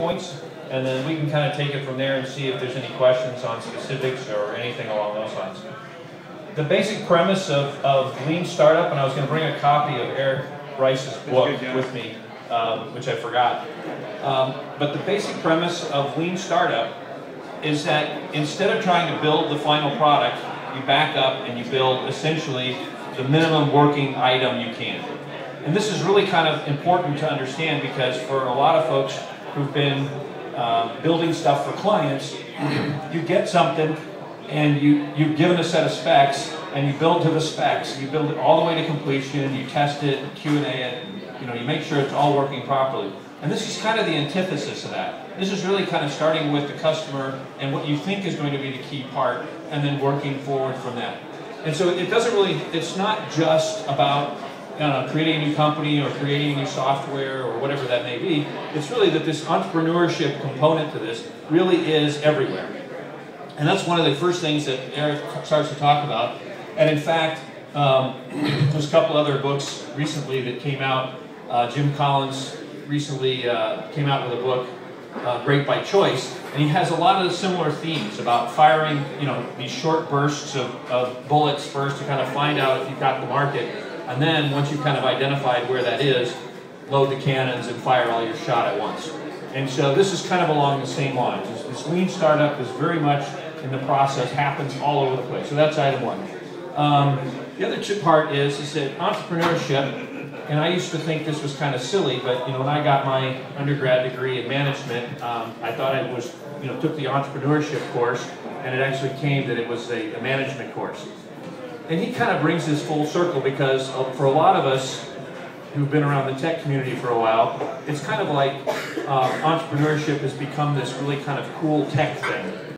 points, and then we can kind of take it from there and see if there's any questions on specifics or anything along those lines. The basic premise of Lean Startup, and I was going to bring a copy of Eric Rice's book with me, which I forgot. But the basic premise of Lean Startup is that instead of trying to build the final product, you back up and you build essentially the minimum working item you can. And this is really kind of important to understand because for a lot of folks who've been building stuff for clients, you get something and you've given a set of specs and you build to the specs, you build it all the way to completion, you test it, Q&A it, you make sure it's all working properly. And this is kind of the antithesis of that. This is really kind of starting with the customer and what you think is going to be the key part and then working forward from that. And so it doesn't really, it's not just about creating a new company or creating new software or whatever that may be. It's really that this entrepreneurship component to this really is everywhere. And that's one of the first things that Eric starts to talk about. And in fact, there's a couple other books recently that came out. Jim Collins recently came out with a book, Great by Choice, and he has a lot of the similar themes about firing, these short bursts of bullets first to kind of find out if you've got the market, and then once you've kind of identified where that is, load the cannons and fire all your shot at once. And so this is kind of along the same lines. This Lean Startup is very much in the process, happens all over the place. So that's item one. The other part is that entrepreneurship, and I used to think this was kind of silly, but when I got my undergrad degree in management, I thought it was, took the entrepreneurship course, and it actually came that it was a management course. And he kind of brings this full circle because for a lot of us who've been around the tech community for a while, it's kind of like entrepreneurship has become this really kind of cool tech thing.